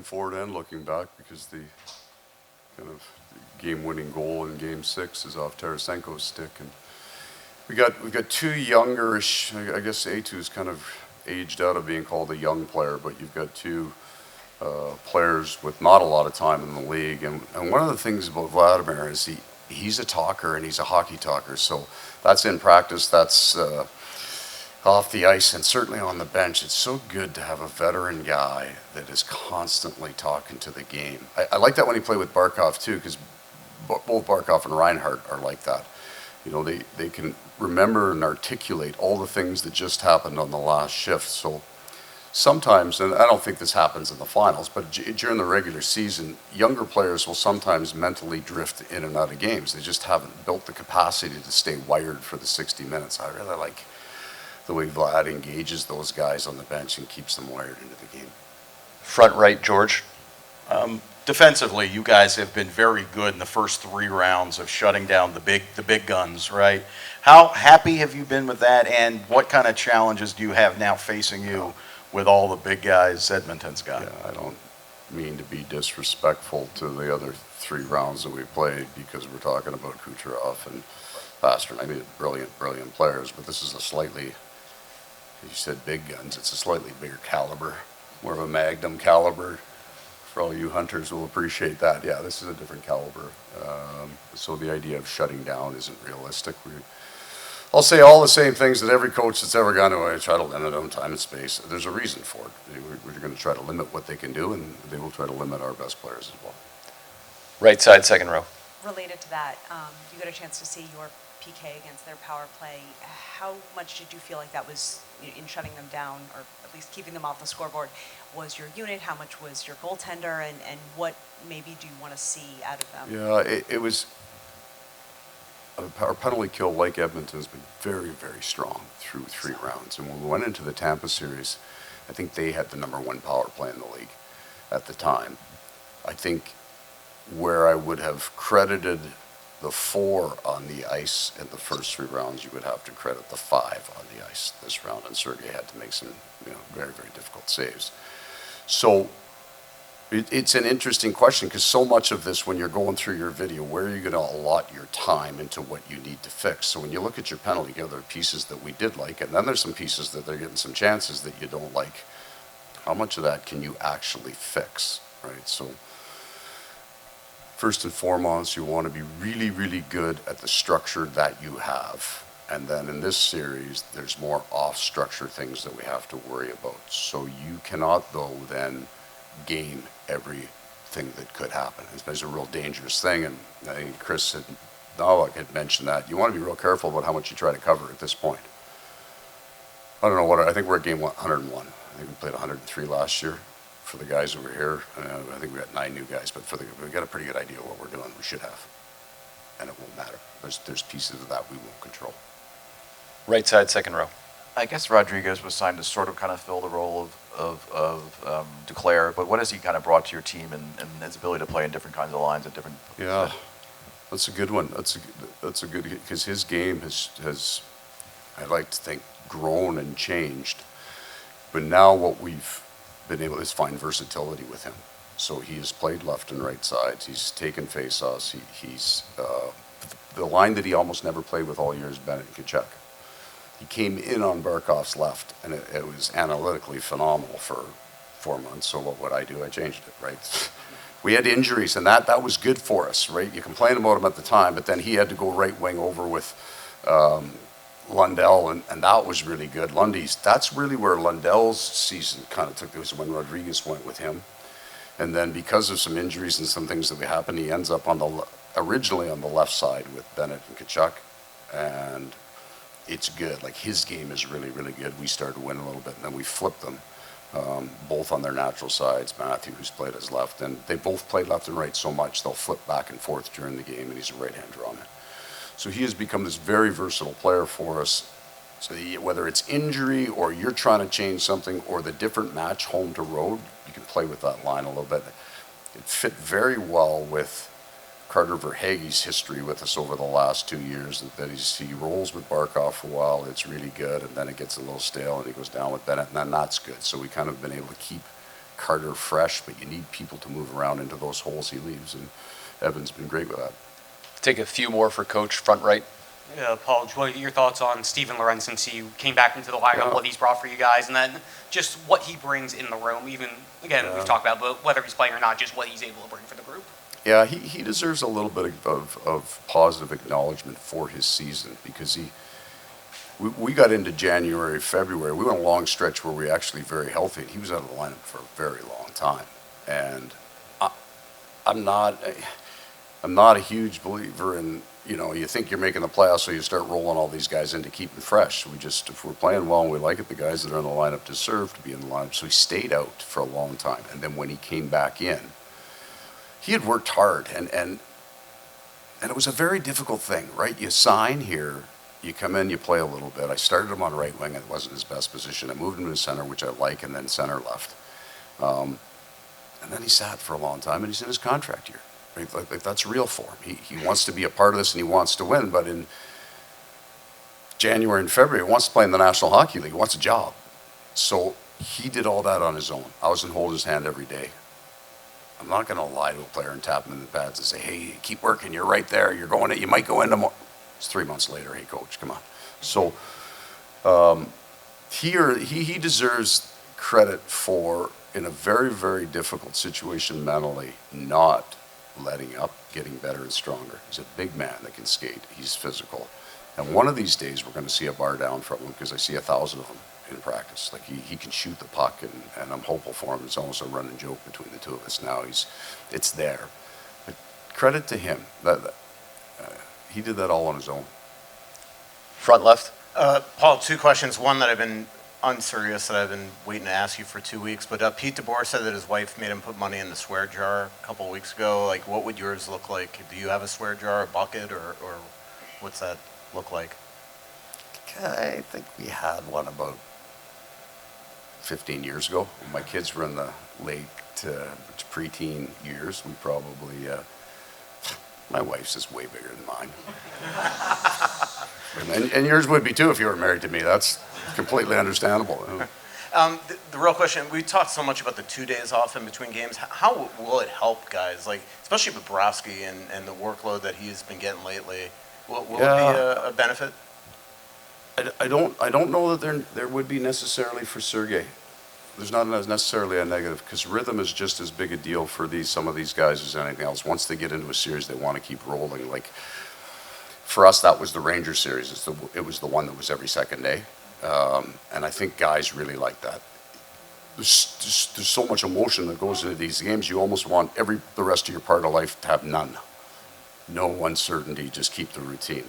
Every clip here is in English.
forward and looking back, because the kind of game-winning goal in Game 6 is off Tarasenko's stick, and we've got two youngerish. I guess A2 is kind of aged out of being called a young player, but you've got two players with not a lot of time in the league, and one of the things about Vladimir is he's a talker, and he's a hockey talker. So that's in practice, that's off the ice, and certainly on the bench. It's so good to have a veteran guy that is constantly talking to the game. I like that when he played with Barkov too, because both Barkov and Reinhardt are like that. You know, they can remember and articulate all the things that just happened on the last shift. So sometimes, and I don't think this happens in the finals, but during the regular season, younger players will sometimes mentally drift in and out of games. They just haven't built the capacity to stay wired for the 60 minutes. I really like the way Vlad engages those guys on the bench and keeps them wired into the game. Front right, George. Defensively, you guys have been very good in the first 3 rounds of shutting down the big guns, right? How happy have you been with that, and what kind of challenges do you have now facing you with all the big guys Edmonton's got? Yeah, I don't mean to be disrespectful to the other 3 rounds that we played, because we're talking about Kucherov and Pasternak. I mean, brilliant players, but this is a slightly, you said big guns, it's a slightly bigger caliber, more of a Magnum caliber. For all you hunters will appreciate that. Yeah, this is a different caliber. So the idea of shutting down isn't realistic. I'll say all the same things that every coach that's ever gone to try to limit on time and space. There's a reason for it. We're going to try to limit what they can do, and they will try to limit our best players as well. Right side, second row. Related to that, you got a chance to see your PK against their power play. How much did you feel like that was in shutting them down, or at least keeping them off the scoreboard, was your unit? How much was your goaltender, and what maybe do you want to see out of them? Yeah, it was, our penalty kill, like Edmonton, has been very, very strong through 3 rounds. And when we went into the Tampa series, I think they had the #1 power play in the league at the time. I think where I would have credited the 4 on the ice in the first 3 rounds, you would have to credit the 5 on the ice this round, and Sergei had to make some, very, very difficult saves. So it's an interesting question, because so much of this, when you're going through your video, where are you going to allot your time into what you need to fix? So when you look at your penalty, there are pieces that we did like, and then there's some pieces that they're getting some chances that you don't like. How much of that can you actually fix, right? So first and foremost, you want to be really, really good at the structure that you have. And then in this series, there's more off-structure things that we have to worry about. So you cannot, though, then game everything that could happen. It's a real dangerous thing, and I think Chris had mentioned that. You want to be real careful about how much you try to cover at this point. I don't know I think we're at game 101. I think we played 103 last year. For the guys over here, I think we got 9 new guys, but we got a pretty good idea of what we're doing. We should have, and it won't matter. There's pieces of that we won't control. Right side, second row. I guess Rodrigues was signed to sort of kind of fill the role of Duclair, but what has he kind of brought to your team, and his ability to play in different kinds of lines at different? Yeah, that's a good one. That's a good, because his game has I'd like to think grown and changed, but now what we've been able to find versatility with him. So he has played left and right sides. He's taken face-offs. He's the line that he almost never played with all year is Bennett and Tkachuk. He came in on Barkov's left, and it was analytically phenomenal for 4 months. So what would I do? I changed it, right? We had injuries, and that was good for us, right? You complain about him at the time, but then he had to go right wing over with Lundell, and that was really good. That's really where Lundell's season kind of took. It was when Rodrigues went with him, and then because of some injuries and some things that happened, he ends up originally on the left side with Bennett and Tkachuk, and it's good. Like, his game is really, really good. We started to win a little bit, and then we flipped them, both on their natural sides. Matthew, who's played as left, and they both played left and right so much they'll flip back and forth during the game, and he's a right-hander on it. So he has become this very versatile player for us. So whether it's injury or you're trying to change something or the different match home to road, you can play with that line a little bit. It fit very well with Carter Verhaeghe's history with us over the last 2 years. That he rolls with Barkov for a while, it's really good, and then it gets a little stale and he goes down with Bennett, and then that's good. So we kind of been able to keep Carter fresh, but you need people to move around into those holes he leaves, and Evan's been great with that. Take a few more for coach, front right. Paul, what are your thoughts on Steven Lorentz since he came back into the lineup, Yeah. what he's brought for you guys, and then just what he brings in the room, even, again, we've talked about but whether he's playing or not, just what he's able to bring for the group? Yeah, he deserves a little bit of positive acknowledgement for his season, because we got into January, February. We went a long stretch where we were actually very healthy, and he was out of the lineup for a very long time. And I'm not a huge believer in, you think you're making the playoffs, so you start rolling all these guys in to keep them fresh. If we're playing well and we like it, the guys that are in the lineup deserve to be in the lineup. So he stayed out for a long time. And then when he came back in, he had worked hard, and it was a very difficult thing, right? You sign here, you come in, you play a little bit. I started him on right wing. It wasn't his best position. I moved him to center, which I like, and then center left. And then he sat for a long time, and he's in his contract year. Right? Like that's real for him. He wants to be a part of this, and he wants to win, but in January and February, he wants to play in the National Hockey League. He wants a job. So he did all that on his own. I was in hold his hand every day. I'm not going to lie to a player and tap him in the pads and say, hey, keep working. You're right there. You're going to, you might go into more. It's 3 months later. Hey, coach, come on. So he deserves credit for, in a very, very difficult situation mentally, not letting up, getting better and stronger. He's a big man that can skate. He's physical. And one of these days we're going to see a bar down from him, because I see 1,000 of them in practice. Like he can shoot the puck, and I'm hopeful for him. It's almost a running joke between the two of us now. It's there. But credit to him. He did that all on his own. Front left. Paul, two questions. One that I've been unserious that I've been waiting to ask you for 2 weeks. But Pete DeBoer said that his wife made him put money in the swear jar a couple of weeks ago. Like, what would yours look like? Do you have a swear jar, a bucket, or what's that look like? I think we had one about 15 years ago. When my kids were in the late preteen years, we probably, my wife's is way bigger than mine. and yours would be too if you were married to me. That's completely understandable. The real question, we talked so much about the 2 days off in between games. How will it help guys, like especially Bobrovsky and the workload that he's been getting lately? Will it be a benefit? I don't know that there would be necessarily for Sergei. There's not necessarily a negative, because rhythm is just as big a deal for some of these guys as anything else. Once they get into a series, they want to keep rolling. Like for us, that was the Rangers series. It was the one that was every second day, and I think guys really like that. There's so much emotion that goes into these games. You almost want the rest of your part of life to have none, no uncertainty. Just keep the routine.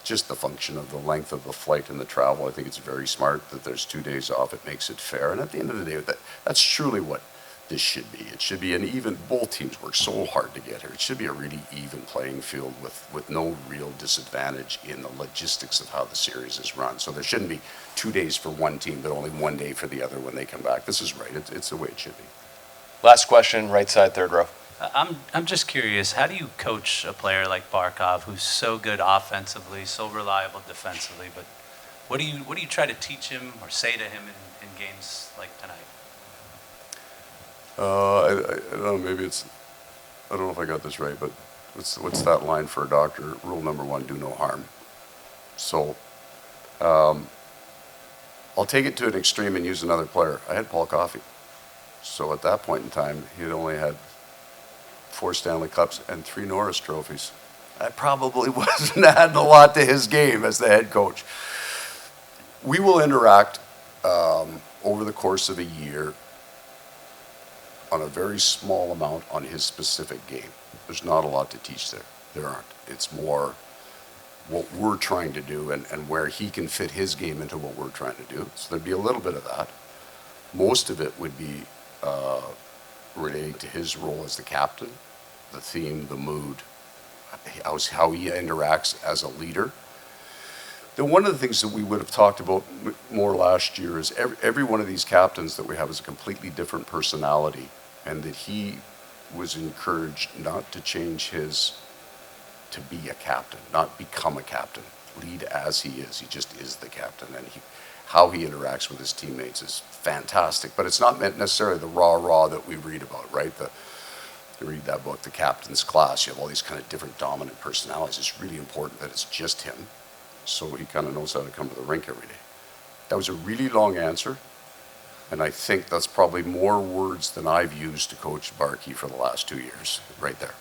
Just the function of the length of the flight and the travel. I think it's very smart that there's 2 days off. It makes it fair. And at the end of the day, that's truly what this should be. It should be an even, both teams work so hard to get here. It should be a really even playing field with no real disadvantage in the logistics of how the series is run. So there shouldn't be 2 days for one team, but only 1 day for the other when they come back. This is right. It's the way it should be. Last question, right side, third row. I'm just curious, how do you coach a player like Barkov, who's so good offensively, so reliable defensively, but what do you try to teach him or say to him in games like tonight? I don't know, maybe I don't know if I got this right, but what's that line for a doctor? Rule number 1, do no harm. So I'll take it to an extreme and use another player. I had Paul Coffey. So at that point in time, he had only had 4 Stanley Cups and 3 Norris trophies. That probably wasn't adding a lot to his game as the head coach. We will interact over the course of a year on a very small amount on his specific game. There's not a lot to teach there. There aren't. It's more what we're trying to do and where he can fit his game into what we're trying to do. So there'd be a little bit of that. Most of it would be relating to his role as the captain, the theme, the mood, how he interacts as a leader. Then one of the things that we would have talked about more last year is every one of these captains that we have is a completely different personality, and that he was encouraged not to change to be a captain, not become a captain, lead as he is. He just is the captain, and how he interacts with his teammates is fantastic. But it's not meant necessarily the rah-rah that we read about, right? You read that book, The Captain's Class, you have all these kind of different dominant personalities. It's really important that it's just him, so he kind of knows how to come to the rink every day. That was a really long answer, and I think that's probably more words than I've used to coach Barkey for the last 2 years, right there.